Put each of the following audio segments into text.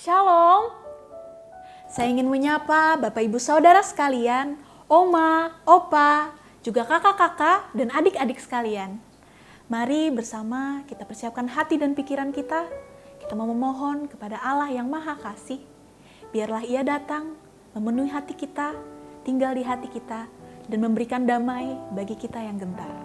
Shalom. Saya ingin menyapa Bapak Ibu Saudara sekalian, Oma, Opa, juga kakak-kakak dan adik-adik sekalian. Mari bersama kita persiapkan hati dan pikiran kita. Kita mau memohon kepada Allah yang Maha Kasih. Biarlah Ia datang, memenuhi hati kita, tinggal di hati kita, dan memberikan damai bagi kita yang gentar.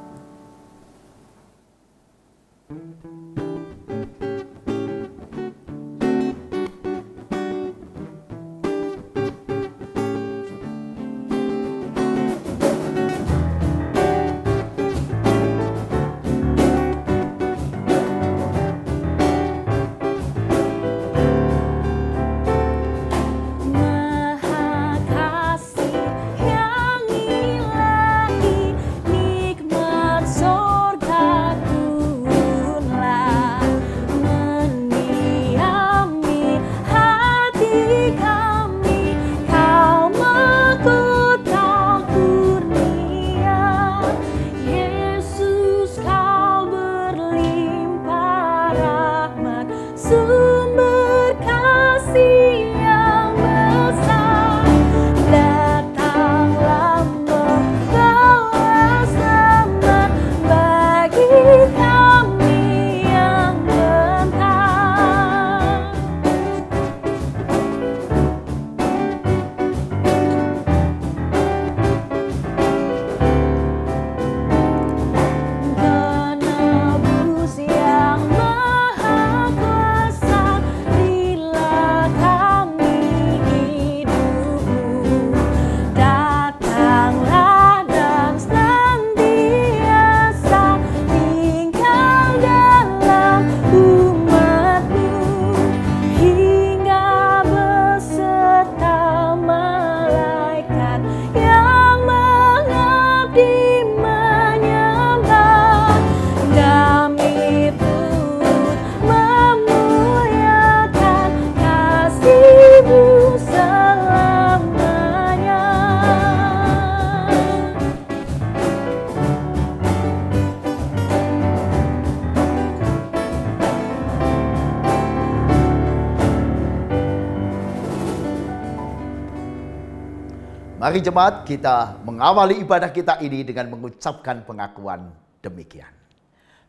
Mari jemaat, kita mengawali ibadah kita ini dengan mengucapkan pengakuan demikian.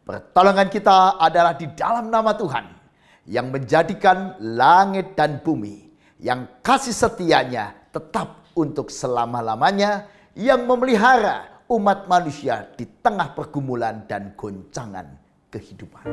Pertolongan kita adalah di dalam nama Tuhan yang menjadikan langit dan bumi, yang kasih setianya tetap untuk selama-lamanya, yang memelihara umat manusia di tengah pergumulan dan goncangan kehidupan.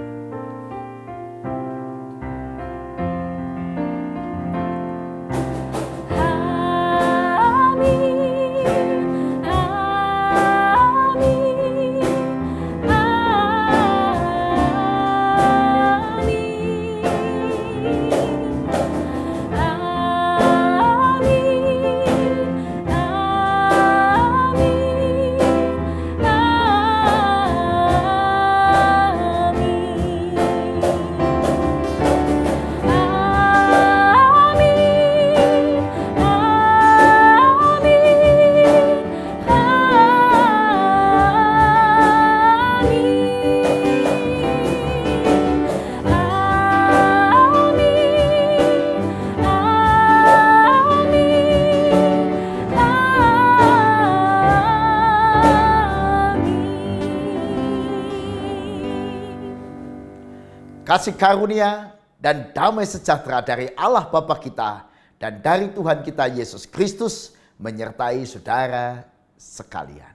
Kasih karunia dan damai sejahtera dari Allah Bapa kita dan dari Tuhan kita Yesus Kristus menyertai saudara sekalian.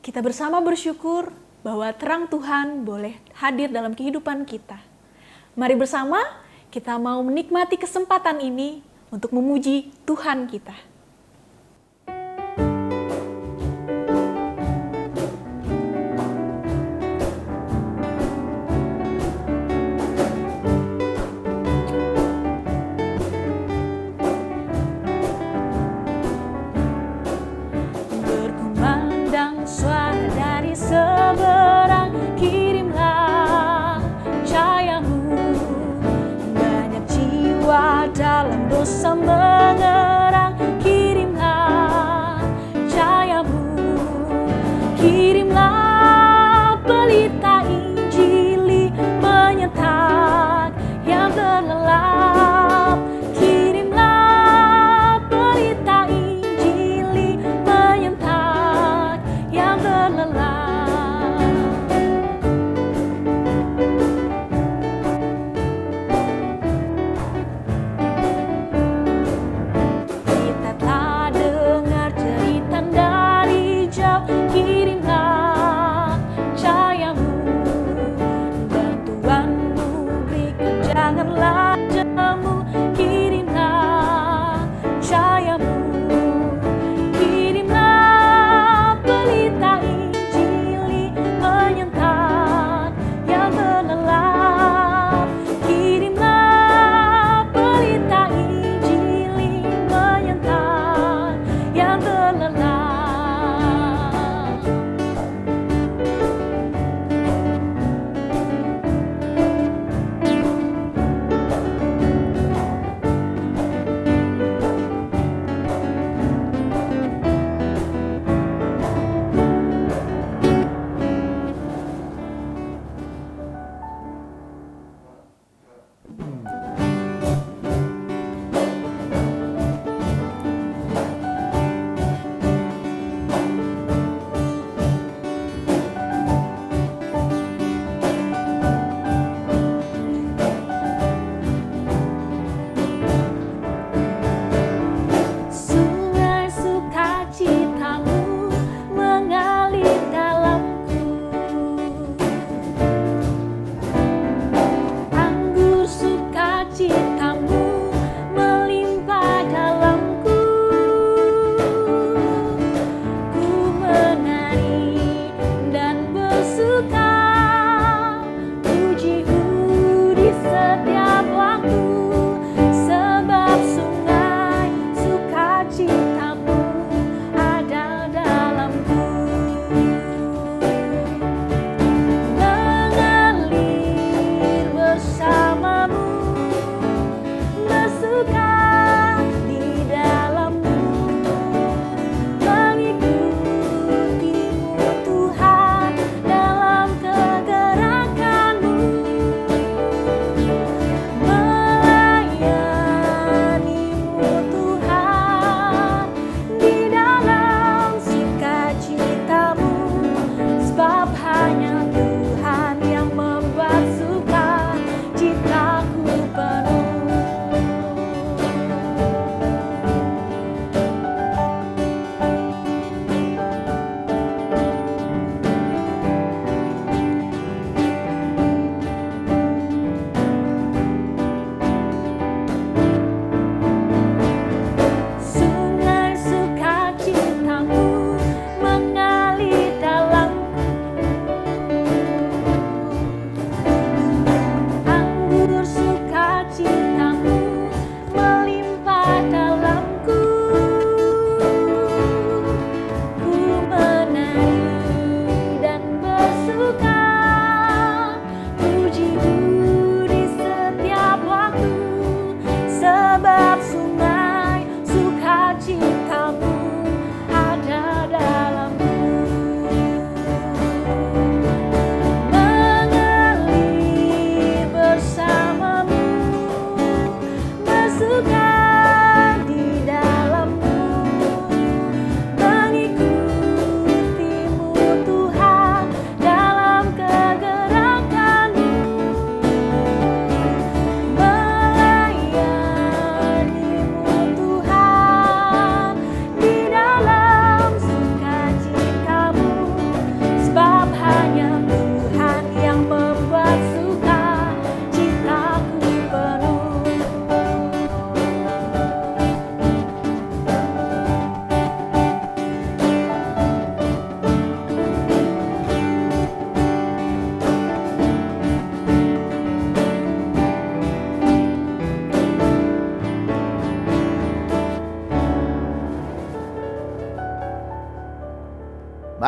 Kita bersama bersyukur bahwa terang Tuhan boleh hadir dalam kehidupan kita. Mari bersama kita mau menikmati kesempatan ini untuk memuji Tuhan kita. Suara dari seberang, kirimlah cahayamu. Banyak jiwa dalam dosa mengerang, kirimlah cahayamu. Kirimlah pelita Injili penyetak yang terlelap.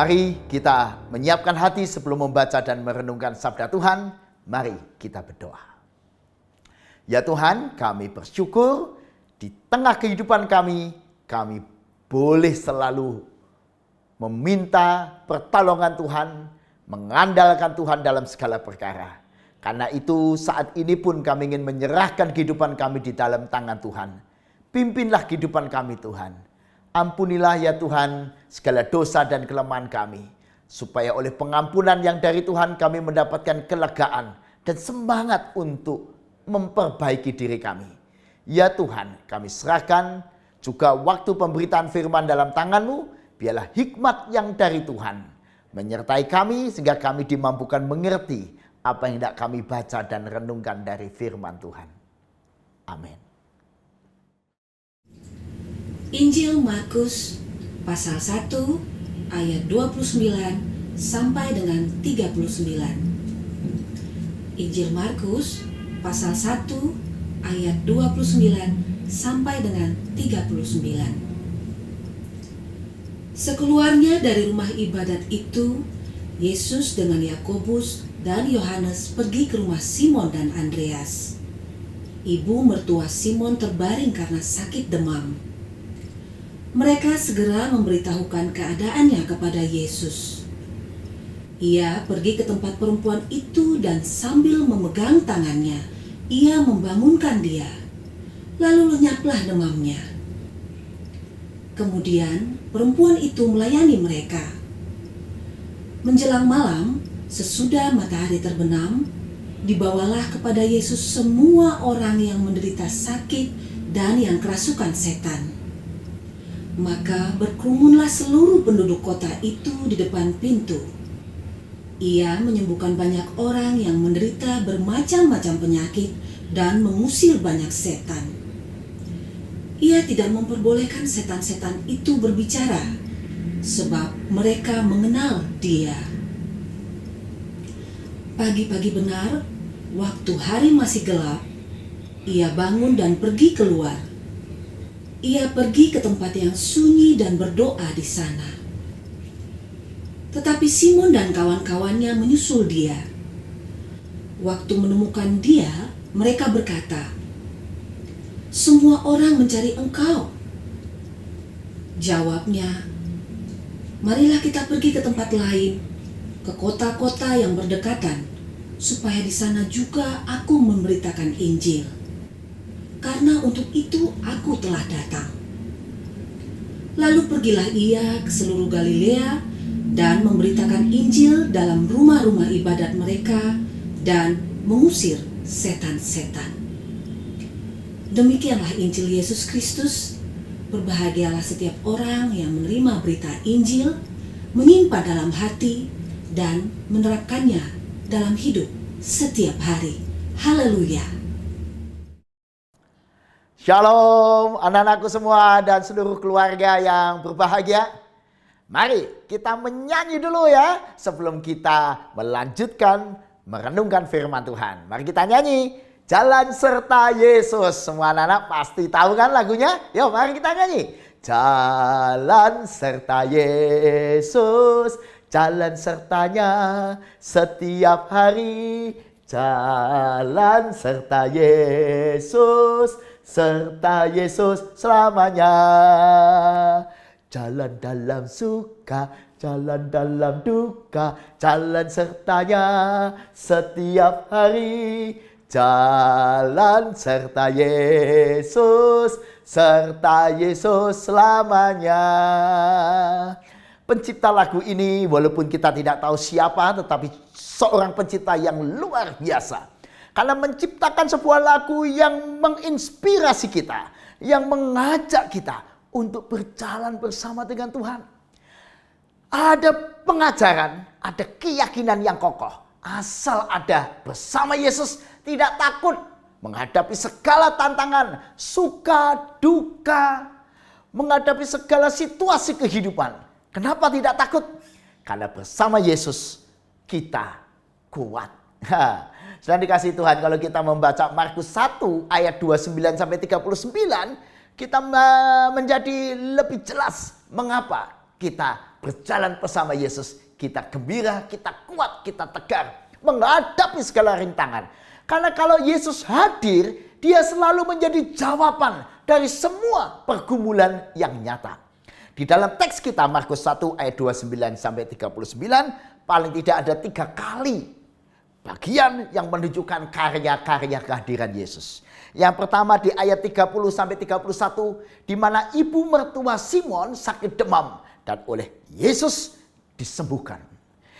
Mari kita menyiapkan hati sebelum membaca dan merenungkan sabda Tuhan. Mari kita berdoa. Ya Tuhan, kami bersyukur di tengah kehidupan kami boleh selalu meminta pertolongan Tuhan, mengandalkan Tuhan dalam segala perkara. Karena itu saat ini pun kami ingin menyerahkan kehidupan kami di dalam tangan Tuhan. Pimpinlah kehidupan kami Tuhan. Ampunilah ya Tuhan segala dosa dan kelemahan kami. Supaya oleh pengampunan yang dari Tuhan kami mendapatkan kelegaan dan semangat untuk memperbaiki diri kami. Ya Tuhan, kami serahkan juga waktu pemberitaan firman dalam tangan-Mu. Biarlah hikmat yang dari Tuhan menyertai kami sehingga kami dimampukan mengerti apa yang hendak kami baca dan renungkan dari firman Tuhan. Amin. Injil Markus pasal 1 ayat 29 sampai dengan 39. Injil Markus pasal 1 ayat 29 sampai dengan 39. Sekeluarnya dari rumah ibadat itu, Yesus dengan Yakobus dan Yohanes pergi ke rumah Simon dan Andreas. Ibu mertua Simon terbaring karena sakit demam. Mereka segera memberitahukan keadaannya kepada Yesus. Ia pergi ke tempat perempuan itu dan sambil memegang tangannya, ia membangunkan dia. Lalu lenyaplah demamnya. Kemudian perempuan itu melayani mereka. Menjelang malam, sesudah matahari terbenam, dibawalah kepada Yesus semua orang yang menderita sakit dan yang kerasukan setan. Maka berkerumunlah seluruh penduduk kota itu di depan pintu. Ia menyembuhkan banyak orang yang menderita bermacam-macam penyakit dan mengusir banyak setan. Ia tidak memperbolehkan setan-setan itu berbicara, sebab mereka mengenal Dia. Pagi-pagi benar, waktu hari masih gelap, ia bangun dan pergi keluar. Ia pergi ke tempat yang sunyi dan berdoa di sana. Tetapi Simon dan kawan-kawannya menyusul dia. Waktu menemukan dia, mereka berkata, "Semua orang mencari engkau." Jawabnya, "Marilah kita pergi ke tempat lain, ke kota-kota yang berdekatan, supaya di sana juga aku memberitakan Injil. Karena untuk itu aku telah datang." Lalu pergilah ia ke seluruh Galilea dan memberitakan Injil dalam rumah-rumah ibadat mereka dan mengusir setan-setan. Demikianlah Injil Yesus Kristus. Berbahagialah setiap orang yang menerima berita Injil, menyimpan dalam hati, dan menerapkannya dalam hidup setiap hari. Haleluya. Shalom anak-anakku semua dan seluruh keluarga yang berbahagia. Mari kita menyanyi dulu ya sebelum kita melanjutkan merenungkan firman Tuhan. Mari kita nyanyi Jalan Serta Yesus. Semua anak-anak pasti tahu kan lagunya? Yuk mari kita nyanyi. Jalan serta Yesus, jalan sertanya setiap hari. Jalan serta Yesus, serta Yesus selamanya. Jalan dalam suka, jalan dalam duka, jalan sertanya setiap hari. Jalan serta Yesus, serta Yesus selamanya. Pencipta lagu ini walaupun kita tidak tahu siapa, tetapi seorang pencipta yang luar biasa. Karena menciptakan sebuah lagu yang menginspirasi kita, yang mengajak kita untuk berjalan bersama dengan Tuhan. Ada pengajaran, ada keyakinan yang kokoh. Asal ada bersama Yesus, tidak takut menghadapi segala tantangan, suka, duka, menghadapi segala situasi kehidupan. Kenapa tidak takut? Karena bersama Yesus kita kuat. Sudah dikasih Tuhan, kalau kita membaca Markus 1 ayat 29 sampai 39, kita menjadi lebih jelas mengapa kita berjalan bersama Yesus, kita gembira, kita kuat, kita tegar menghadapi segala rintangan. Karena kalau Yesus hadir, dia selalu menjadi jawaban dari semua pergumulan yang nyata. Di dalam teks kita Markus 1 ayat 29 sampai 39, paling tidak ada 3 kali bagian yang menunjukkan karya-karya kehadiran Yesus. Yang pertama di ayat 30 sampai 31, di mana ibu mertua Simon sakit demam dan oleh Yesus disembuhkan.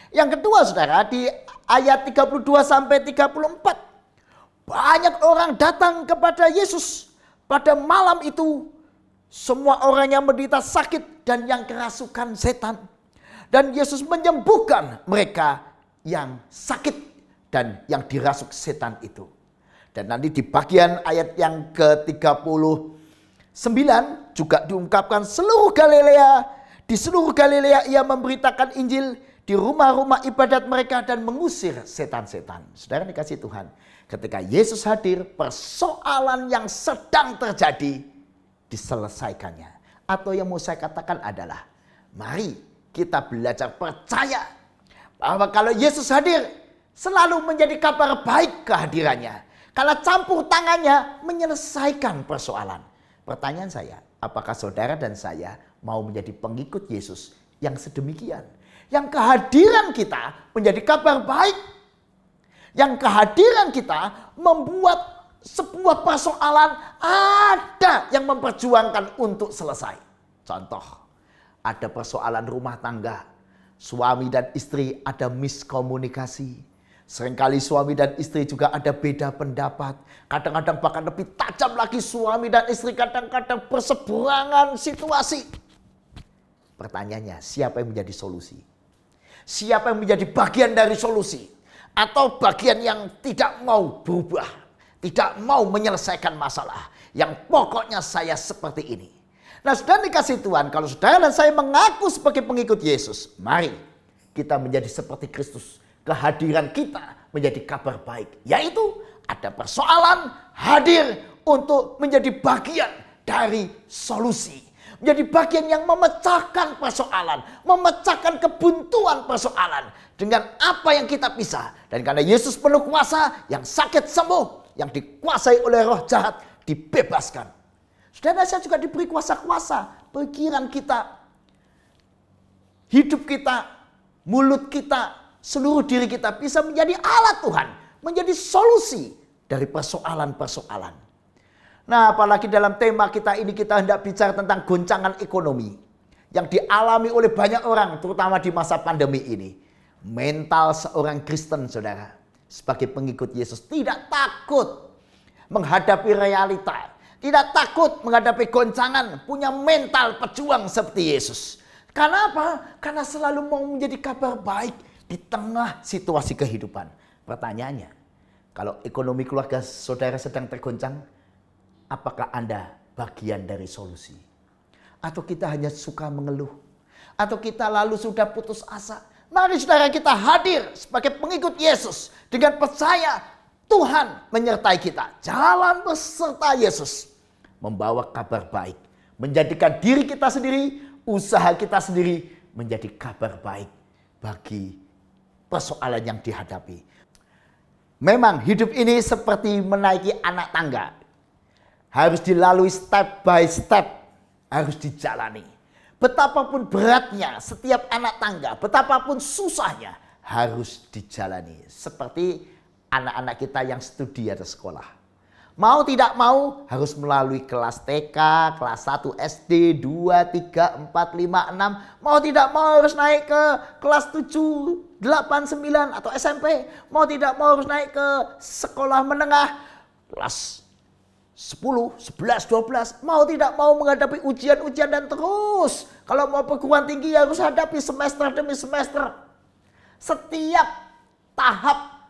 Yang kedua saudara, di ayat 32 sampai 34, banyak orang datang kepada Yesus. Pada malam itu, semua orang yang menderita sakit dan yang kerasukan setan. Dan Yesus menyembuhkan mereka yang sakit dan yang dirasuk setan itu. Dan nanti di bagian ayat yang ke-39 juga diungkapkan di seluruh Galilea ia memberitakan Injil di rumah-rumah ibadat mereka dan mengusir setan-setan. Saudara dikasih Tuhan, ketika Yesus hadir, persoalan yang sedang terjadi diselesaikannya. Atau yang mau saya katakan adalah, mari kita belajar percaya bahwa kalau Yesus hadir, selalu menjadi kabar baik kehadirannya. Karena campur tangannya menyelesaikan persoalan. Pertanyaan saya, apakah saudara dan saya mau menjadi pengikut Yesus yang sedemikian? Yang kehadiran kita menjadi kabar baik. Yang kehadiran kita membuat sebuah persoalan ada yang memperjuangkan untuk selesai. Contoh, ada persoalan rumah tangga. Suami dan istri ada miskomunikasi. Seringkali suami dan istri juga ada beda pendapat. Kadang-kadang bahkan lebih tajam lagi, suami dan istri kadang-kadang berseberangan situasi. Pertanyaannya, siapa yang menjadi solusi? Siapa yang menjadi bagian dari solusi? Atau bagian yang tidak mau berubah, tidak mau menyelesaikan masalah, yang pokoknya saya seperti ini. Nah, sudah dikasih Tuhan, kalau saudara dan saya mengaku sebagai pengikut Yesus, mari kita menjadi seperti Kristus. Kehadiran kita menjadi kabar baik, yaitu ada persoalan, hadir untuk menjadi bagian dari solusi. Menjadi bagian yang memecahkan persoalan, memecahkan kebuntuan persoalan dengan apa yang kita bisa. Dan karena Yesus penuh kuasa, yang sakit sembuh, yang dikuasai oleh roh jahat dibebaskan. Saudara, saya juga diberi kuasa-kuasa. Pikiran kita, hidup kita, mulut kita, seluruh diri kita bisa menjadi alat Tuhan, menjadi solusi dari persoalan-persoalan. Nah, apalagi dalam tema kita ini kita hendak bicara tentang goncangan ekonomi yang dialami oleh banyak orang, terutama di masa pandemi ini. Mental seorang Kristen, saudara, sebagai pengikut Yesus tidak takut menghadapi realita, tidak takut menghadapi goncangan, punya mental pejuang seperti Yesus. Karena apa? Karena selalu mau menjadi kabar baik di tengah situasi kehidupan. Pertanyaannya, kalau ekonomi keluarga saudara sedang tergoncang, apakah Anda bagian dari solusi? Atau kita hanya suka mengeluh? Atau kita lalu sudah putus asa? Mari saudara kita hadir sebagai pengikut Yesus dengan percaya Tuhan menyertai kita. Jalan beserta Yesus membawa kabar baik, menjadikan diri kita sendiri, usaha kita sendiri menjadi kabar baik bagi persoalan yang dihadapi. Memang hidup ini seperti menaiki anak tangga. Harus dilalui step by step, harus dijalani. Betapapun beratnya setiap anak tangga, betapapun susahnya harus dijalani. Seperti anak-anak kita yang studi atau sekolah. Mau tidak mau harus melalui kelas TK, kelas 1 SD, 2, 3, 4, 5, 6. Mau tidak mau harus naik ke kelas 7, 8, 9 atau SMP. Mau tidak mau harus naik ke sekolah menengah kelas 10, 11, 12. Mau tidak mau menghadapi ujian-ujian dan terus. Kalau mau perguruan tinggi harus hadapi semester demi semester. Setiap tahap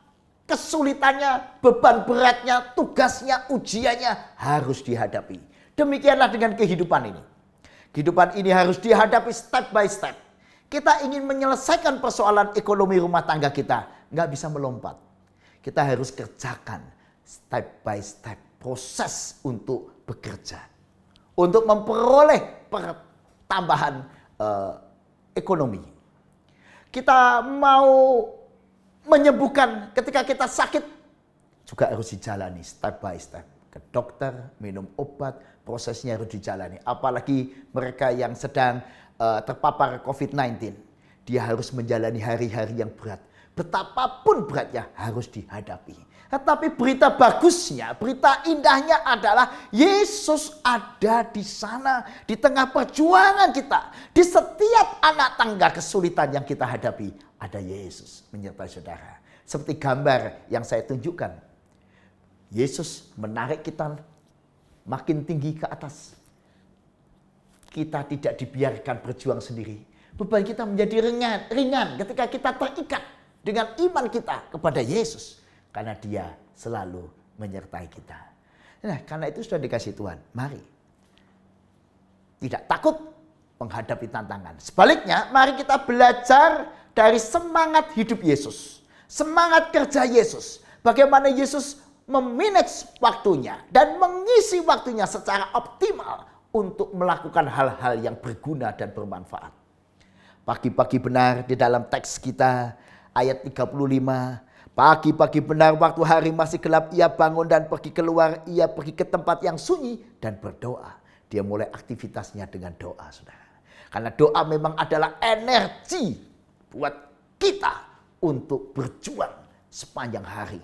kesulitannya, beban beratnya, tugasnya, ujiannya harus dihadapi. Demikianlah dengan kehidupan ini. Kehidupan ini harus dihadapi step by step. Kita ingin menyelesaikan persoalan ekonomi rumah tangga kita, nggak bisa melompat. Kita harus kerjakan step by step proses untuk bekerja, untuk memperoleh pertambahan ekonomi. Kita mau menyembuhkan ketika kita sakit, juga harus dijalani step by step. Ke dokter, minum obat, prosesnya harus dijalani. Apalagi mereka yang sedang terpapar COVID-19. Dia harus menjalani hari-hari yang berat. Betapapun beratnya harus dihadapi. Tetapi berita bagusnya, berita indahnya adalah Yesus ada di sana. Di tengah perjuangan kita. Di setiap anak tangga kesulitan yang kita hadapi. Ada Yesus menyertai saudara. Seperti gambar yang saya tunjukkan. Yesus menarik kita makin tinggi ke atas. Kita tidak dibiarkan berjuang sendiri. Beban kita menjadi ringan ketika kita terikat dengan iman kita kepada Yesus. Karena dia selalu menyertai kita. Nah, karena itu sudah dikasih Tuhan. Mari. Tidak takut menghadapi tantangan. Sebaliknya, mari kita belajar dari semangat hidup Yesus. Semangat kerja Yesus. Bagaimana Yesus memanage waktunya. Dan mengisi waktunya secara optimal. Untuk melakukan hal-hal yang berguna dan bermanfaat. Pagi-pagi benar di dalam teks kita. Ayat 35. Pagi-pagi benar waktu hari masih gelap ia bangun dan pergi keluar. Ia pergi ke tempat yang sunyi dan berdoa. Dia mulai aktivitasnya dengan doa, saudara. Karena doa memang adalah energi buat kita untuk berjuang sepanjang hari.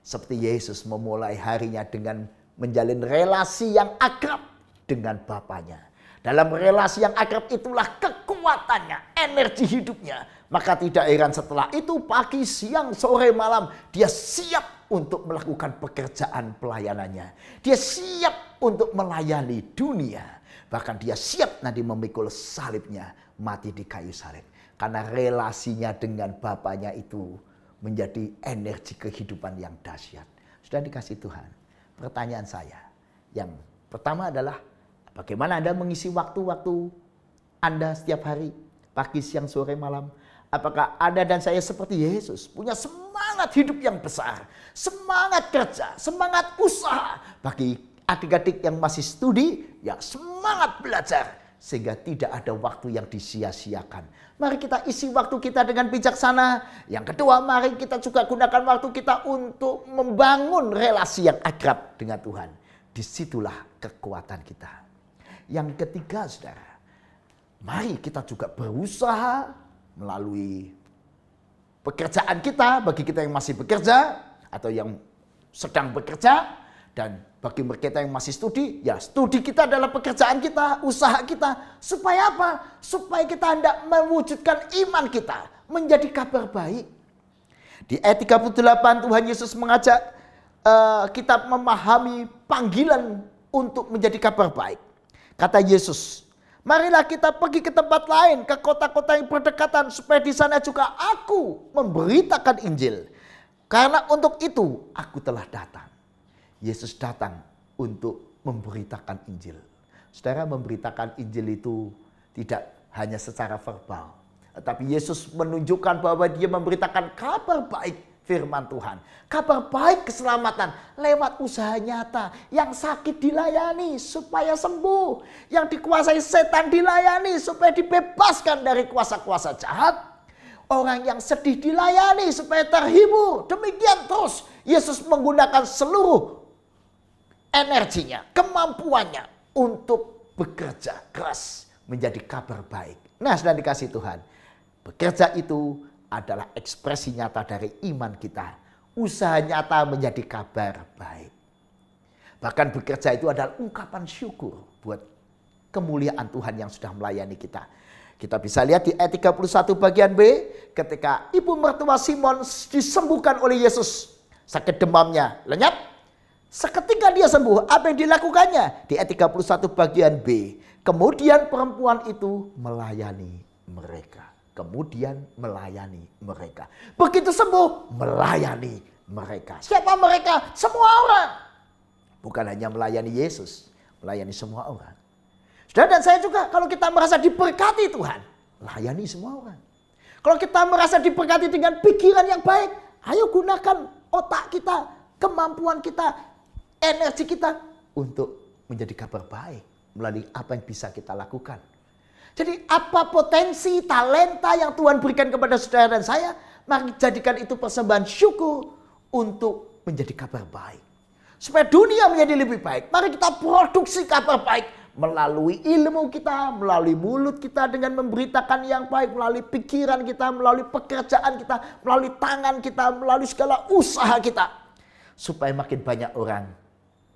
Seperti Yesus memulai harinya dengan menjalin relasi yang akrab dengan Bapanya. Dalam relasi yang akrab itulah kekuatannya, energi hidupnya. Maka tidak heran setelah itu pagi, siang, sore, malam. Dia siap untuk melakukan pekerjaan pelayanannya. Dia siap untuk melayani dunia. Bahkan dia siap nanti memikul salibnya, mati di kayu salib. Karena relasinya dengan Bapanya itu menjadi energi kehidupan yang dahsyat. Sudah dikasih Tuhan. Pertanyaan saya yang pertama adalah, bagaimana Anda mengisi waktu-waktu Anda setiap hari? Pagi, siang, sore, malam. Apakah Anda dan saya seperti Yesus? Punya semangat hidup yang besar. Semangat kerja, semangat usaha. Bagi adik-adik yang masih studi, ya semangat belajar. Sehingga tidak ada waktu yang disia-siakan. Mari kita isi waktu kita dengan bijaksana. Yang kedua, mari kita juga gunakan waktu kita untuk membangun relasi yang akrab dengan Tuhan. Disitulah kekuatan kita. Yang ketiga, saudara, mari kita juga berusaha melalui pekerjaan kita, bagi kita yang masih bekerja atau yang sedang bekerja, dan bagi kita yang masih studi, ya studi kita adalah pekerjaan kita, usaha kita. Supaya apa? Supaya kita hendak mewujudkan iman kita menjadi kabar baik. Di ayat 38 Tuhan Yesus mengajak kita memahami panggilan untuk menjadi kabar baik. Kata Yesus, marilah kita pergi ke tempat lain, ke kota-kota yang berdekatan, supaya di sana juga aku memberitakan Injil. Karena untuk itu aku telah datang. Yesus datang untuk memberitakan Injil. Saudara, memberitakan Injil itu tidak hanya secara verbal. Tetapi Yesus menunjukkan bahwa dia memberitakan kabar baik firman Tuhan. Kabar baik keselamatan lewat usaha nyata. Yang sakit dilayani supaya sembuh. Yang dikuasai setan dilayani supaya dibebaskan dari kuasa-kuasa jahat. Orang yang sedih dilayani supaya terhibur. Demikian terus Yesus menggunakan seluruh energinya, kemampuannya untuk bekerja keras menjadi kabar baik. Nah, sudah dikasih Tuhan. Bekerja itu adalah ekspresi nyata dari iman kita. Usaha nyata menjadi kabar baik. Bahkan bekerja itu adalah ungkapan syukur buat kemuliaan Tuhan yang sudah melayani kita. Kita bisa lihat di ayat 31 bagian B, ketika ibu mertua Simon disembuhkan oleh Yesus. Sakit demamnya lenyap. Seketika dia sembuh, apa yang dilakukannya? Di ayat 31 bagian B. Kemudian perempuan itu melayani mereka. Kemudian melayani mereka. Begitu sembuh, melayani mereka. Siapa mereka? Semua orang. Bukan hanya melayani Yesus, melayani semua orang. Saudara dan saya juga, kalau kita merasa diberkati Tuhan, layani semua orang. Kalau kita merasa diberkati dengan pikiran yang baik, ayo gunakan otak kita, kemampuan kita, energi kita untuk menjadi kabar baik melalui apa yang bisa kita lakukan. Jadi apa potensi, talenta yang Tuhan berikan kepada saudara dan saya, mari jadikan itu persembahan syukur untuk menjadi kabar baik. Supaya dunia menjadi lebih baik, mari kita produksi kabar baik. Melalui ilmu kita, melalui mulut kita dengan memberitakan yang baik, melalui pikiran kita, melalui pekerjaan kita, melalui tangan kita, melalui segala usaha kita. Supaya makin banyak orang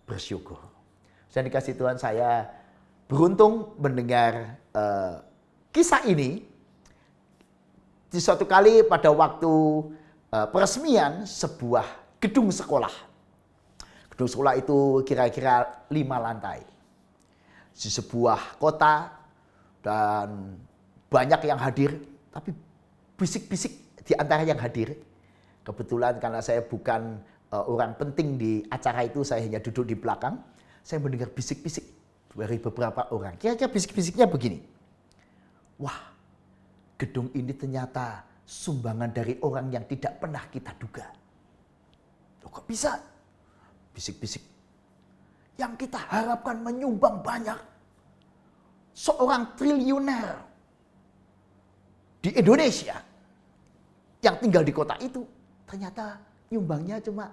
bersyukur. Dan dikasih Tuhan, saya beruntung mendengar kisah ini. Di suatu kali pada waktu peresmian sebuah gedung sekolah. Gedung sekolah itu kira-kira 5 lantai. Di sebuah kota dan banyak yang hadir, tapi bisik-bisik di antara yang hadir. Kebetulan karena saya bukan orang penting di acara itu, saya hanya duduk di belakang. Saya mendengar bisik-bisik dari beberapa orang. Kira-kira bisik-bisiknya begini. Wah, gedung ini ternyata sumbangan dari orang yang tidak pernah kita duga. Loh, kok bisa? Bisik-bisik. Yang kita harapkan menyumbang banyak. Seorang triliuner di Indonesia yang tinggal di kota itu, ternyata nyumbangnya cuma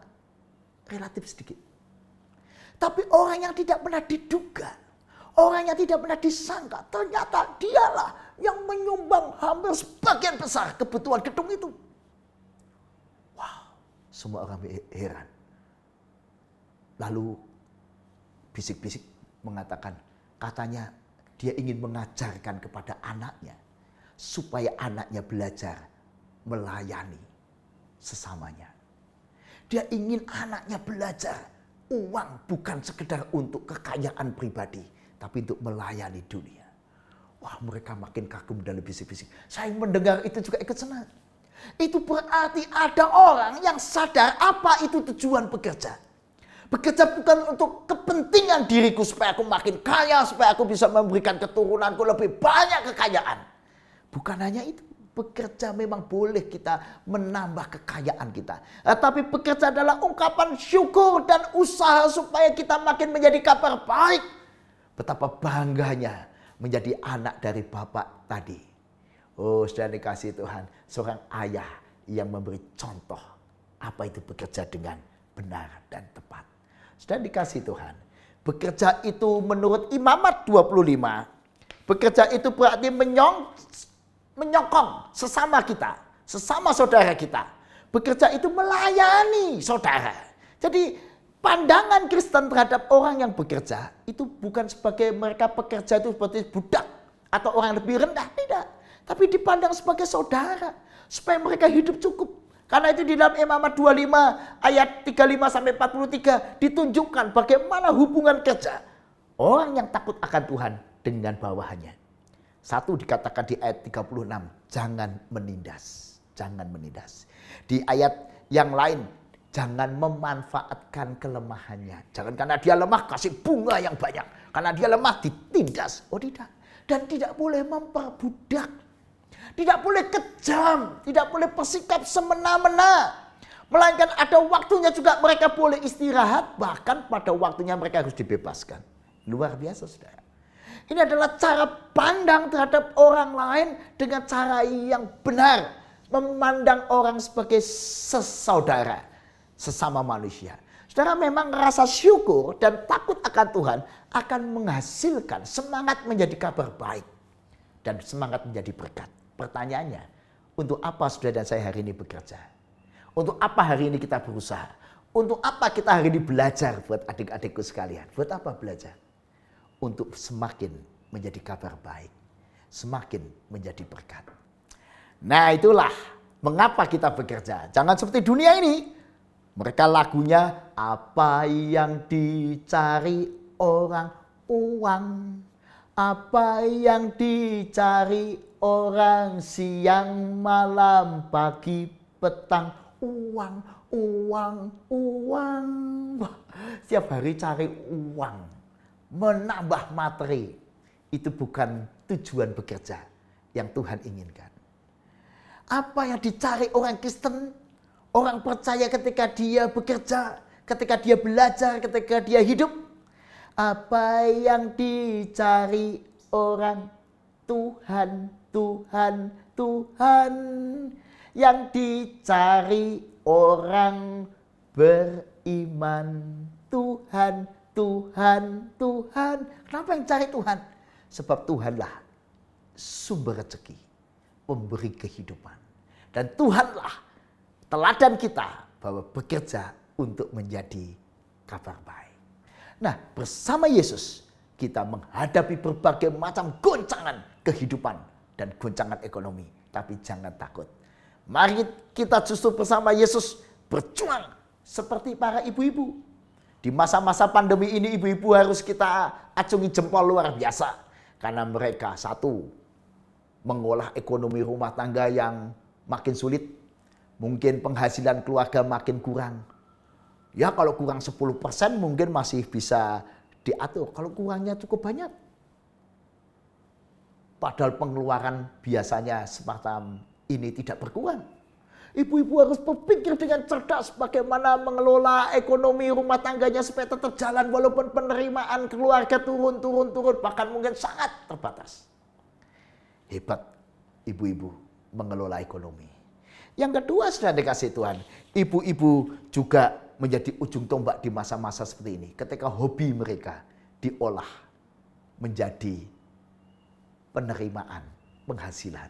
relatif sedikit. Tapi orang yang tidak pernah diduga, orang yang tidak pernah disangka, ternyata dialah yang menyumbang hampir sebagian besar kebutuhan gedung itu. Wow, semua orang heran. Lalu bisik-bisik mengatakan, katanya dia ingin mengajarkan kepada anaknya supaya anaknya belajar melayani sesamanya. Dia ingin anaknya belajar uang bukan sekedar untuk kekayaan pribadi, tapi untuk melayani dunia. Wah, mereka makin kagum dan bisik-bisik. Saya mendengar itu juga ikut senang. Itu berarti ada orang yang sadar apa itu tujuan bekerja. Bekerja bukan untuk kepentingan diriku supaya aku makin kaya, supaya aku bisa memberikan keturunanku lebih banyak kekayaan. Bukan hanya itu, bekerja memang boleh kita menambah kekayaan kita. Tapi bekerja adalah ungkapan syukur dan usaha supaya kita makin menjadi kabar baik. Betapa bangganya menjadi anak dari Bapak tadi. Oh, sudah dikasih Tuhan, seorang ayah yang memberi contoh apa itu bekerja dengan benar dan tepat. Sudah dikasih Tuhan. Bekerja itu menurut Imamat 25. Bekerja itu berarti menyokong sesama kita. Sesama saudara kita. Bekerja itu melayani saudara. Jadi pandangan Kristen terhadap orang yang bekerja itu bukan sebagai mereka pekerja itu seperti budak. Atau orang yang lebih rendah. Tidak. Tapi dipandang sebagai saudara. Supaya mereka hidup cukup. Karena itu di dalam Imamat 25 ayat 35-43 ditunjukkan bagaimana hubungan kerja orang yang takut akan Tuhan dengan bawahannya. Satu dikatakan di ayat 36, jangan menindas. Jangan menindas. Di ayat yang lain, jangan memanfaatkan kelemahannya. Jangan karena dia lemah kasih bunga yang banyak. Karena dia lemah ditindas. Oh tidak. Dan tidak boleh memperbudak. Tidak boleh kejam, tidak boleh bersikap semena-mena. Melainkan ada waktunya juga mereka boleh istirahat, bahkan pada waktunya mereka harus dibebaskan. Luar biasa, saudara. Ini adalah cara pandang terhadap orang lain dengan cara yang benar. Memandang orang sebagai sesaudara, sesama manusia. Saudara, memang rasa syukur dan takut akan Tuhan akan menghasilkan semangat menjadi kabar baik. Dan semangat menjadi berkat. Pertanyaannya, untuk apa saudara dan saya hari ini bekerja? Untuk apa hari ini kita berusaha? Untuk apa kita hari ini belajar buat adik-adikku sekalian? Buat apa belajar? Untuk semakin menjadi kabar baik. Semakin menjadi berkat. Nah, itulah mengapa kita bekerja. Jangan seperti dunia ini. Mereka lagunya, apa yang dicari orang uang. Apa yang dicari orang siang, malam, pagi, petang, uang, uang, uang. Wah, setiap hari cari uang, menambah materi. Itu bukan tujuan bekerja yang Tuhan inginkan. Apa yang dicari orang Kristen, orang percaya ketika dia bekerja, ketika dia belajar, ketika dia hidup. Apa yang dicari orang Tuhan, Tuhan, Tuhan yang dicari orang beriman. Tuhan, Tuhan, Tuhan. Kenapa yang cari Tuhan? Sebab Tuhanlah sumber rezeki, pemberi kehidupan. Dan Tuhanlah teladan kita bahwa bekerja untuk menjadi kabar baik. Nah, bersama Yesus kita menghadapi berbagai macam goncangan kehidupan dan goncangan ekonomi. Tapi jangan takut. Mari kita justru bersama Yesus berjuang seperti para ibu-ibu. Di masa-masa pandemi ini ibu-ibu harus kita acungi jempol luar biasa. Karena mereka satu, mengolah ekonomi rumah tangga yang makin sulit. Mungkin penghasilan keluarga makin kurang. Ya kalau kurang 10% mungkin masih bisa diatur. Kalau kurangnya cukup banyak. Padahal pengeluaran biasanya semacam ini tidak berkurang. Ibu-ibu harus berpikir dengan cerdas bagaimana mengelola ekonomi rumah tangganya supaya tetap jalan walaupun penerimaan keluarga turun, bahkan mungkin sangat terbatas. Hebat ibu-ibu mengelola ekonomi. Yang kedua sudah dikasih Tuhan, ibu-ibu juga menjadi ujung tombak di masa-masa seperti ini. Ketika hobi mereka diolah menjadi penerimaan, penghasilan.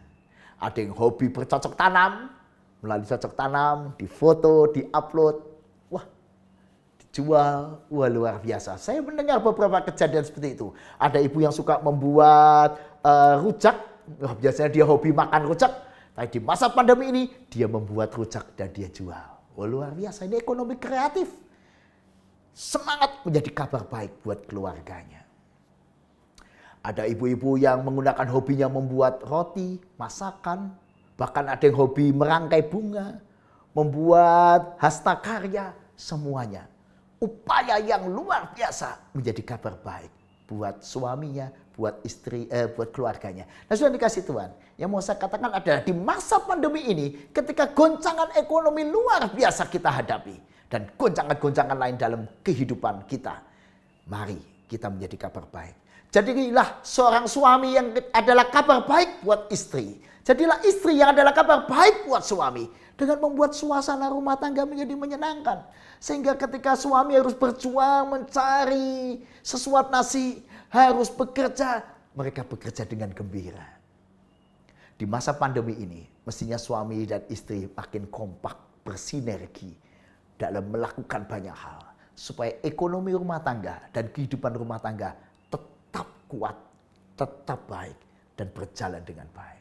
Ada yang hobi bercocok tanam, melalui cocok tanam, difoto, diupload, wah dijual, wah luar biasa. Saya mendengar beberapa kejadian seperti itu. Ada ibu yang suka membuat rujak, biasanya dia hobi makan rujak, tapi di masa pandemi ini dia membuat rujak dan dia jual. Wah luar biasa, ini ekonomi kreatif. Semangat menjadi kabar baik buat keluarganya. Ada ibu-ibu yang menggunakan hobinya membuat roti, masakan, bahkan ada yang hobi merangkai bunga, membuat hasta karya, semuanya. Upaya yang luar biasa menjadi kabar baik buat suaminya, buat istri, buat keluarganya. Nah sudah dikasih Tuhan, yang mau saya katakan adalah di masa pandemi ini, ketika goncangan ekonomi luar biasa kita hadapi, dan goncangan-goncangan lain dalam kehidupan kita, mari kita menjadi kabar baik. Jadilah seorang suami yang adalah kabar baik buat istri. Jadilah istri yang adalah kabar baik buat suami. Dengan membuat suasana rumah tangga menjadi menyenangkan. Sehingga ketika suami harus berjuang mencari sesuap nasi, harus bekerja, mereka bekerja dengan gembira. Di masa pandemi ini, mestinya suami dan istri makin kompak, bersinergi dalam melakukan banyak hal. Supaya ekonomi rumah tangga dan kehidupan rumah tangga tetap kuat, tetap baik, dan berjalan dengan baik.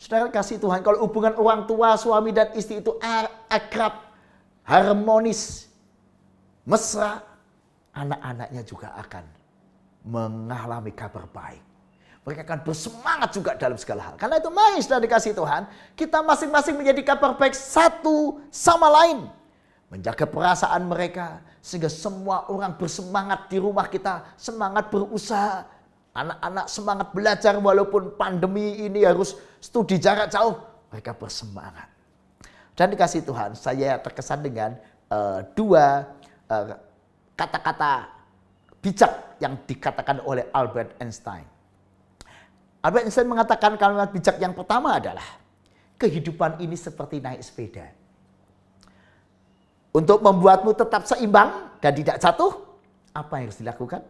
Saudara kasih Tuhan, kalau hubungan orang tua, suami dan istri itu akrab, harmonis, mesra, anak-anaknya juga akan mengalami kabar baik. Mereka akan bersemangat juga dalam segala hal. Karena itu mari sudah dikasih Tuhan, kita masing-masing menjadi kabar baik satu sama lain. Menjaga perasaan mereka, sehingga semua orang bersemangat di rumah kita, semangat berusaha. Anak-anak semangat belajar walaupun pandemi ini harus studi jarak jauh. Mereka bersemangat. Dan dikasih Tuhan, saya terkesan dengan dua kata-kata bijak yang dikatakan oleh Albert Einstein. Albert Einstein mengatakan kalimat bijak yang pertama adalah, kehidupan ini seperti naik sepeda. Untuk membuatmu tetap seimbang dan tidak jatuh, apa yang harus dilakukan?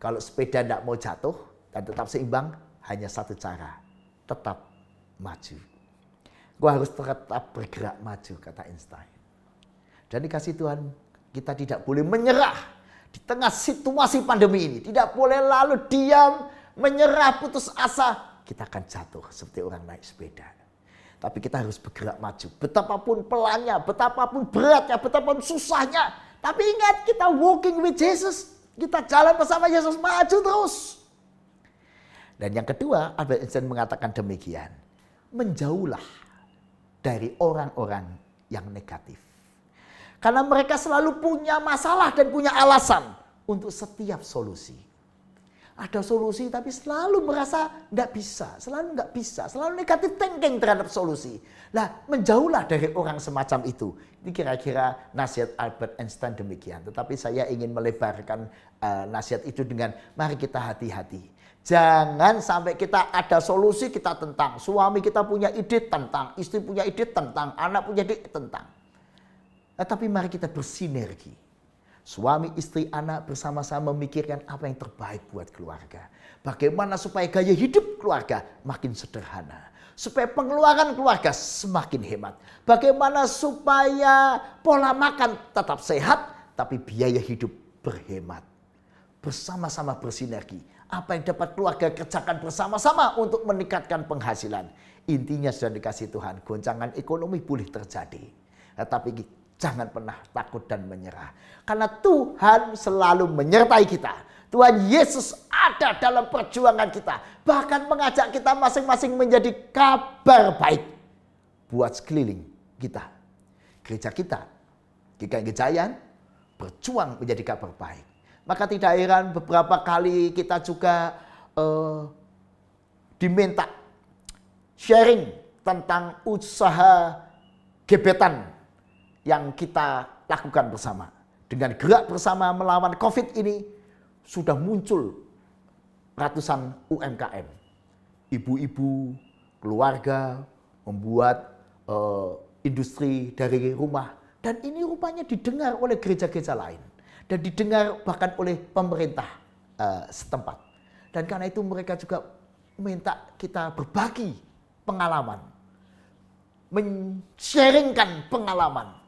Kalau sepeda tidak mau jatuh dan tetap seimbang, hanya satu cara, tetap maju. Gua harus tetap bergerak maju, kata Einstein. Dan dikasih Tuhan, kita tidak boleh menyerah di tengah situasi pandemi ini. Tidak boleh lalu diam, menyerah, putus asa. Kita akan jatuh seperti orang naik sepeda. Tapi kita harus bergerak maju. Betapapun pelannya, betapapun beratnya, betapapun susahnya. Tapi ingat, kita walking with Jesus. Kita jalan bersama Yesus, maju terus. Dan yang kedua, Albert Einstein mengatakan demikian. Menjauhlah dari orang-orang yang negatif. Karena mereka selalu punya masalah dan punya alasan untuk setiap solusi. Ada solusi tapi selalu merasa nggak bisa, selalu negatif thinking terhadap solusi. Nah, menjauhlah dari orang semacam itu. Ini kira-kira nasihat Albert Einstein demikian. Tetapi saya ingin melebarkan nasihat itu dengan mari kita hati-hati. Jangan sampai kita ada solusi kita tentang, suami kita punya ide tentang, istri punya ide tentang, anak punya ide tentang. Tapi mari kita bersinergi. Suami, istri, anak bersama-sama memikirkan apa yang terbaik buat keluarga. Bagaimana supaya gaya hidup keluarga makin sederhana. Supaya pengeluaran keluarga semakin hemat. Bagaimana supaya pola makan tetap sehat, tapi biaya hidup berhemat. Bersama-sama bersinergi. Apa yang dapat keluarga kerjakan bersama-sama untuk meningkatkan penghasilan. Intinya sudah dikasih Tuhan, goncangan ekonomi boleh terjadi. Tetapi jangan pernah takut dan menyerah. Karena Tuhan selalu menyertai kita. Tuhan Yesus ada dalam perjuangan kita. Bahkan mengajak kita masing-masing menjadi kabar baik buat sekeliling kita. Gereja kita, GKI Gejayan, berjuang menjadi kabar baik. Maka tidak heran beberapa kali kita juga diminta sharing tentang usaha gebetan yang kita lakukan bersama. Dengan gerak bersama melawan COVID ini sudah muncul ratusan UMKM. Ibu-ibu, keluarga membuat industri dari rumah. Dan ini rupanya didengar oleh gereja-gereja lain. Dan didengar bahkan oleh pemerintah setempat. Dan karena itu mereka juga minta kita berbagi pengalaman. Men-sharingkan pengalaman.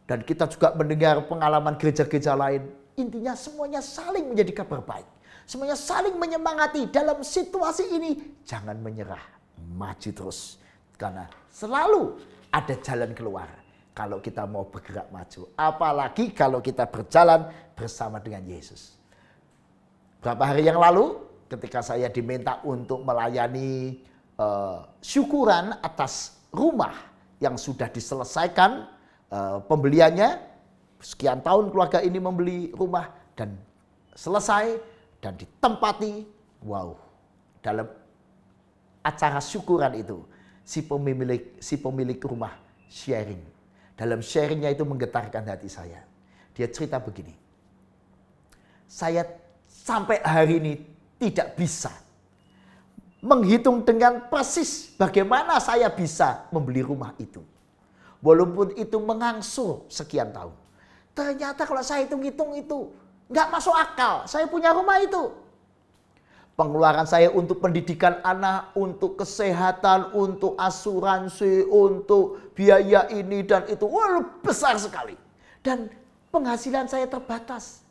Dan kita juga mendengar pengalaman gereja-gereja lain. Intinya semuanya saling menjadi kabar baik. Semuanya saling menyemangati dalam situasi ini. Jangan menyerah, maju terus. Karena selalu ada jalan keluar. Kalau kita mau bergerak maju. Apalagi kalau kita berjalan bersama dengan Yesus. Beberapa hari yang lalu ketika saya diminta untuk melayani syukuran atas rumah yang sudah diselesaikan pembeliannya. Sekian tahun keluarga ini membeli rumah dan selesai dan ditempati. Wow, dalam acara syukuran itu si pemilik rumah sharing. Dalam sharingnya itu menggetarkan hati saya. Dia cerita begini. Saya sampai hari ini tidak bisa menghitung dengan persis bagaimana saya bisa membeli rumah itu. Walaupun itu mengangsur sekian tahun. Ternyata kalau saya hitung-hitung itu nggak masuk akal. Saya punya rumah itu. Pengeluaran saya untuk pendidikan anak, untuk kesehatan, untuk asuransi, untuk biaya ini dan itu. Wah, besar sekali. Dan penghasilan saya terbatas.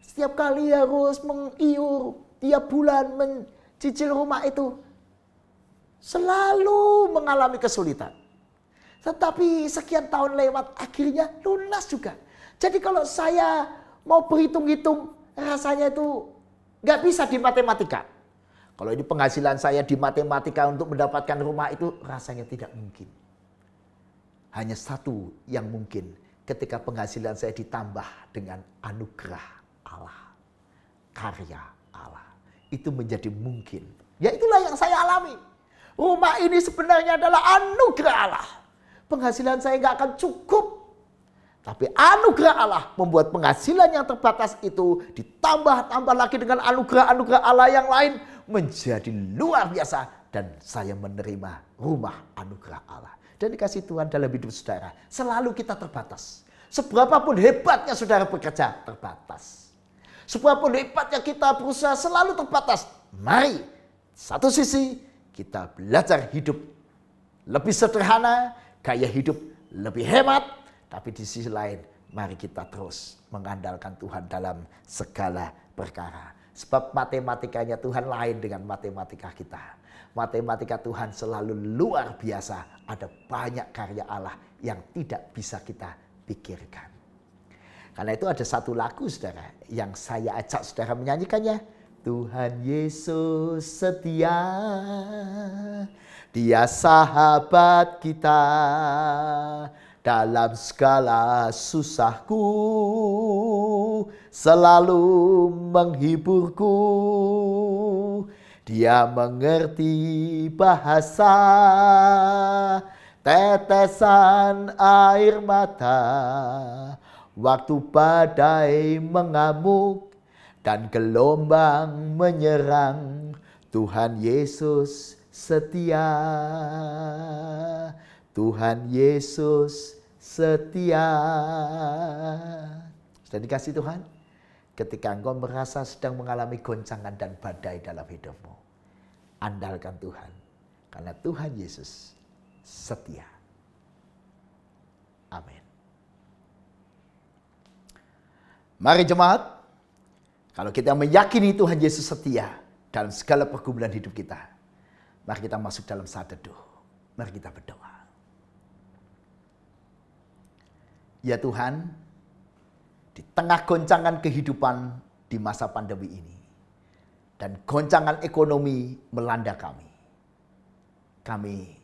Setiap kali harus mengiur, tiap bulan mencicil rumah itu. Selalu mengalami kesulitan. Tetapi sekian tahun lewat akhirnya lunas juga. Jadi kalau saya mau berhitung-hitung rasanya itu nggak bisa di matematika. Kalau ini penghasilan saya di matematika untuk mendapatkan rumah itu rasanya tidak mungkin. Hanya satu yang mungkin ketika penghasilan saya ditambah dengan anugerah Allah. Karya Allah. Itu menjadi mungkin. Ya itulah yang saya alami. Rumah ini sebenarnya adalah anugerah Allah. Penghasilan saya nggak akan cukup. Tapi anugerah Allah membuat penghasilan yang terbatas itu ditambah-tambah lagi dengan anugerah-anugerah Allah yang lain menjadi luar biasa. Dan saya menerima rumah anugerah Allah. Dan dikasih Tuhan dalam hidup saudara. Selalu kita terbatas. Seberapapun hebatnya saudara bekerja, terbatas. Seberapapun hebatnya kita berusaha selalu terbatas. Mari, satu sisi kita belajar hidup lebih sederhana, gaya hidup lebih hemat. Tapi di sisi lain, mari kita terus mengandalkan Tuhan dalam segala perkara. Sebab matematikanya Tuhan lain dengan matematika kita. Matematika Tuhan selalu luar biasa. Ada banyak karya Allah yang tidak bisa kita pikirkan. Karena itu ada satu lagu saudara yang saya ajak saudara menyanyikannya. Tuhan Yesus setia, Dia sahabat kita. Dalam segala susahku selalu menghiburku. Dia mengerti bahasa tetesan air mata. Waktu badai mengamuk dan gelombang menyerang. Tuhan Yesus setia. Tuhan Yesus setia. Sudah dikasih Tuhan? Ketika engkau merasa sedang mengalami goncangan dan badai dalam hidupmu, andalkan Tuhan. Karena Tuhan Yesus setia. Amin. Mari jemaat, kalau kita meyakini Tuhan Yesus setia dalam segala pergumulan hidup kita, mari kita masuk dalam saat teduh. Mari kita berdoa. Ya Tuhan, di tengah goncangan kehidupan di masa pandemi ini, dan goncangan ekonomi melanda kami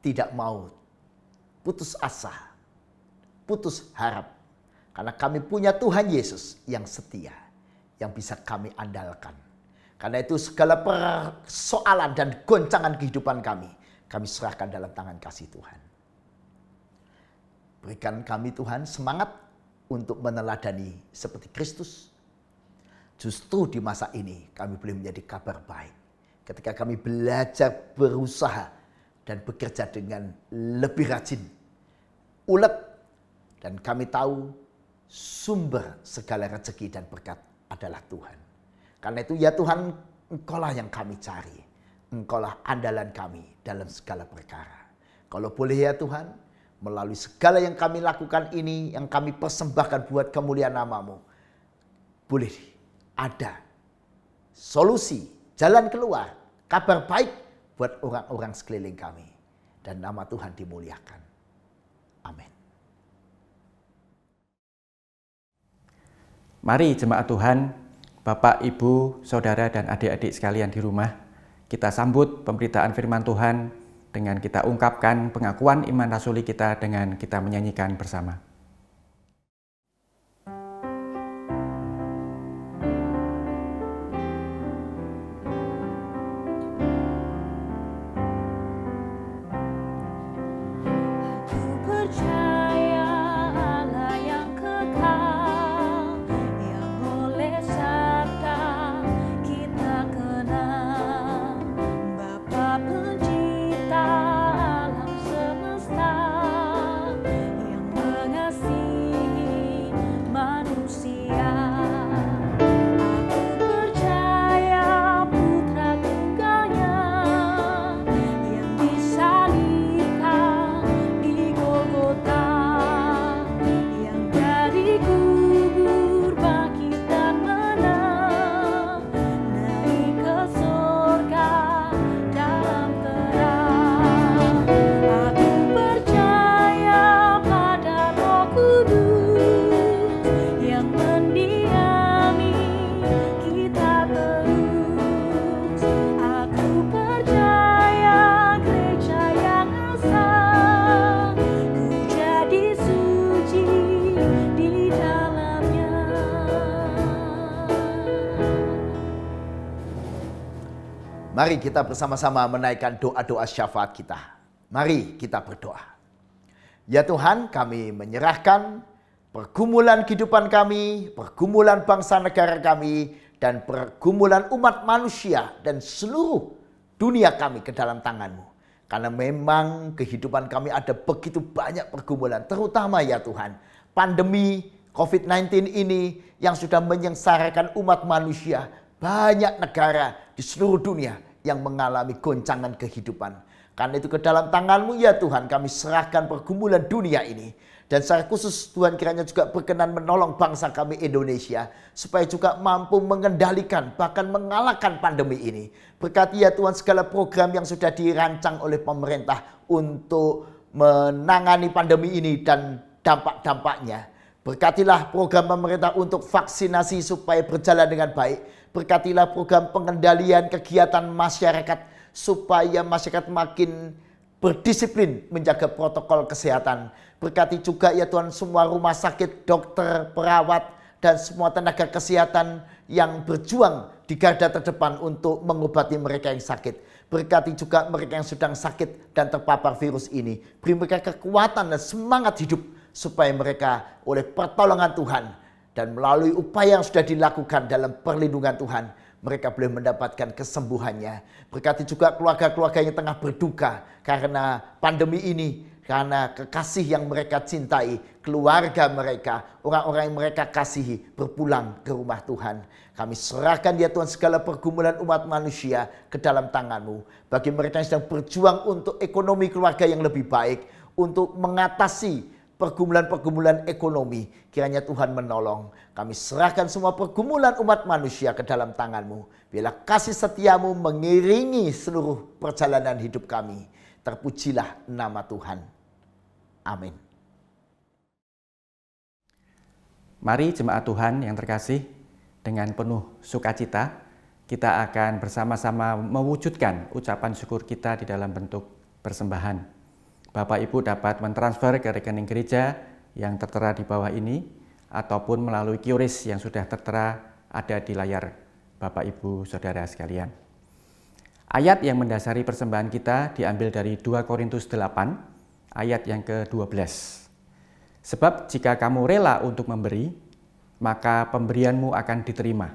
tidak mau putus asa, putus harap, karena kami punya Tuhan Yesus yang setia, yang bisa kami andalkan. Karena itu segala persoalan dan goncangan kehidupan kami serahkan dalam tangan kasih Tuhan. Berikan kami Tuhan semangat untuk meneladani seperti Kristus. Justru di masa ini kami boleh menjadi kabar baik. Ketika kami belajar berusaha dan bekerja dengan lebih rajin, ulet, dan kami tahu sumber segala rezeki dan berkat adalah Tuhan. Karena itu ya Tuhan, Engkaulah yang kami cari. Engkaulah andalan kami dalam segala perkara. Kalau boleh ya Tuhan, melalui segala yang kami lakukan ini, yang kami persembahkan buat kemuliaan nama-Mu, boleh ada solusi, jalan keluar, kabar baik buat orang-orang sekeliling kami. Dan nama Tuhan dimuliakan. Amin. Mari jemaat Tuhan, Bapak, Ibu, Saudara, dan adik-adik sekalian di rumah, kita sambut pemberitaan firman Tuhan dengan kita ungkapkan pengakuan iman rasuli kita dengan kita menyanyikan bersama. Mari kita bersama-sama menaikkan doa-doa syafaat kita. Mari kita berdoa. Ya Tuhan, kami menyerahkan pergumulan kehidupan kami, pergumulan bangsa negara kami, dan pergumulan umat manusia dan seluruh dunia kami ke dalam tangan-Mu. Karena memang kehidupan kami ada begitu banyak pergumulan, terutama ya Tuhan, pandemi COVID-19 ini yang sudah menyengsarakan umat manusia. Banyak negara di seluruh dunia yang mengalami goncangan kehidupan. Karena itu ke dalam tangan-Mu ya Tuhan, kami serahkan pergumulan dunia ini. Dan secara khusus Tuhan kiranya juga berkenan menolong bangsa kami Indonesia, supaya juga mampu mengendalikan bahkan mengalahkan pandemi ini. Berkati ya Tuhan segala program yang sudah dirancang oleh pemerintah untuk menangani pandemi ini dan dampak-dampaknya. Berkatilah program pemerintah untuk vaksinasi supaya berjalan dengan baik. Berkatilah program pengendalian kegiatan masyarakat supaya masyarakat makin berdisiplin menjaga protokol kesehatan. Berkati juga ya Tuhan semua rumah sakit, dokter, perawat, dan semua tenaga kesehatan yang berjuang di garda terdepan untuk mengobati mereka yang sakit. Berkati juga mereka yang sedang sakit dan terpapar virus ini. Beri mereka kekuatan dan semangat hidup supaya mereka oleh pertolongan Tuhan dan melalui upaya yang sudah dilakukan dalam perlindungan Tuhan mereka boleh mendapatkan kesembuhannya. Berkati juga keluarga-keluarga yang tengah berduka karena pandemi ini, karena kekasih yang mereka cintai, keluarga mereka, orang-orang yang mereka kasihi berpulang ke rumah Tuhan. Kami serahkan ya Tuhan segala pergumulan umat manusia ke dalam tangan-Mu. Bagi mereka yang sedang berjuang untuk ekonomi keluarga yang lebih baik, untuk mengatasi pergumulan-pergumulan ekonomi, kiranya Tuhan menolong. Kami serahkan semua pergumulan umat manusia ke dalam tangan-Mu. Biarlah kasih setia-Mu mengiringi seluruh perjalanan hidup kami. Terpujilah nama Tuhan. Amin. Mari jemaat Tuhan yang terkasih, dengan penuh sukacita kita akan bersama-sama mewujudkan ucapan syukur kita di dalam bentuk persembahan. Bapak Ibu dapat mentransfer ke rekening gereja yang tertera di bawah ini ataupun melalui QRIS yang sudah tertera ada di layar Bapak Ibu Saudara sekalian. Ayat yang mendasari persembahan kita diambil dari 2 Korintus 8 ayat yang ke-12. Sebab jika kamu rela untuk memberi, maka pemberianmu akan diterima.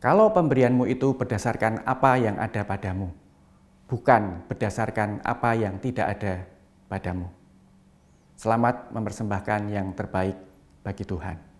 Kalau pemberianmu itu berdasarkan apa yang ada padamu, bukan berdasarkan apa yang tidak ada padamu. Selamat mempersembahkan yang terbaik bagi Tuhan.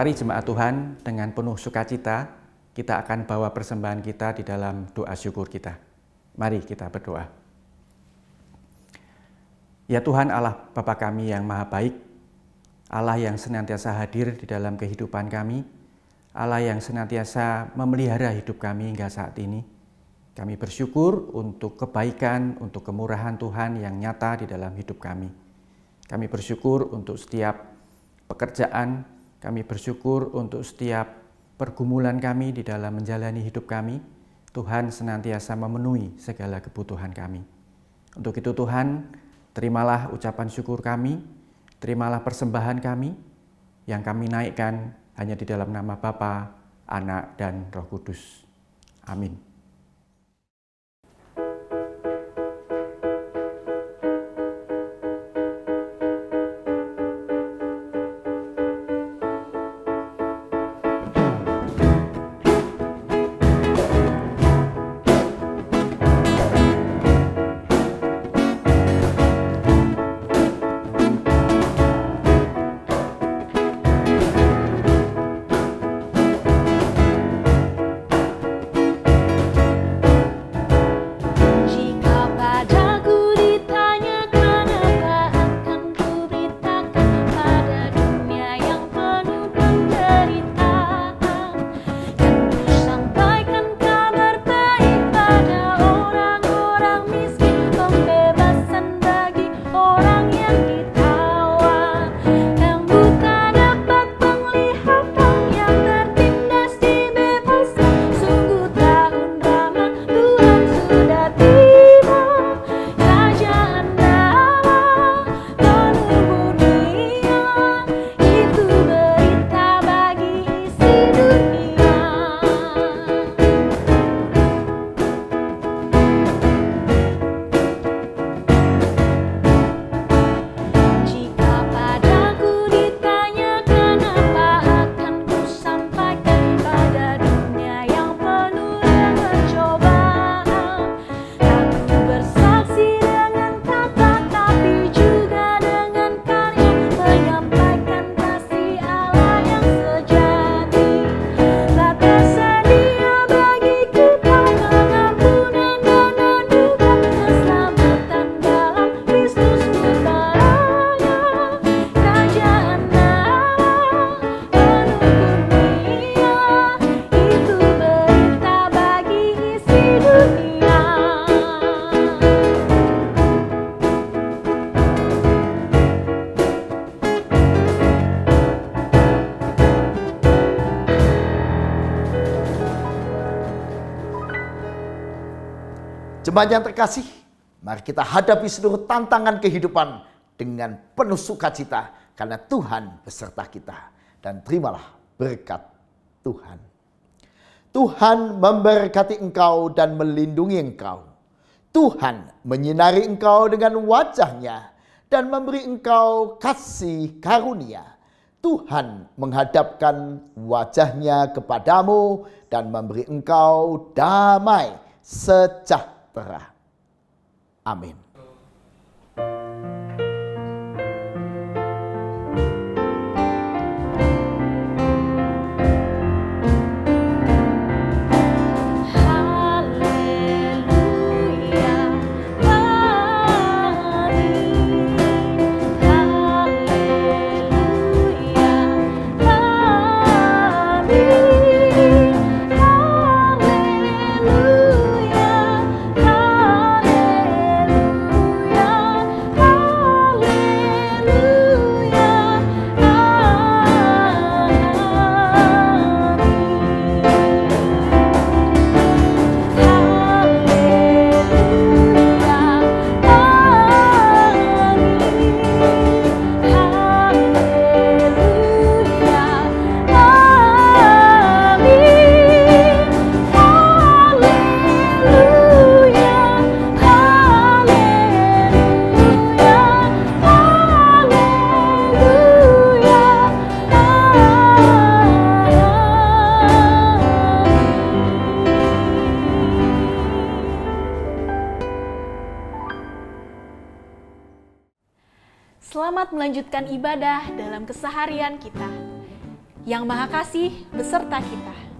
Mari jemaat Tuhan, dengan penuh sukacita kita akan bawa persembahan kita di dalam doa syukur kita. Mari kita berdoa. Ya Tuhan Allah Bapa kami yang maha baik, Allah yang senantiasa hadir di dalam kehidupan kami, Allah yang senantiasa memelihara hidup kami hingga saat ini. Kami bersyukur untuk kebaikan, untuk kemurahan Tuhan yang nyata di dalam hidup kami. Kami bersyukur untuk setiap pekerjaan, kami bersyukur untuk setiap pergumulan kami di dalam menjalani hidup kami. Tuhan senantiasa memenuhi segala kebutuhan kami. Untuk itu Tuhan, terimalah ucapan syukur kami, terimalah persembahan kami yang kami naikkan hanya di dalam nama Bapa, Anak, dan Roh Kudus. Amin. Jemaat yang terkasih, mari kita hadapi seluruh tantangan kehidupan dengan penuh sukacita karena Tuhan beserta kita. Dan terimalah berkat Tuhan. Tuhan memberkati engkau dan melindungi engkau. Tuhan menyinari engkau dengan wajah-Nya dan memberi engkau kasih karunia. Tuhan menghadapkan wajah-Nya kepadamu dan memberi engkau damai sejahtera. Amin. Selamat melanjutkan ibadah dalam keseharian kita. Yang Maha Kasih beserta kita.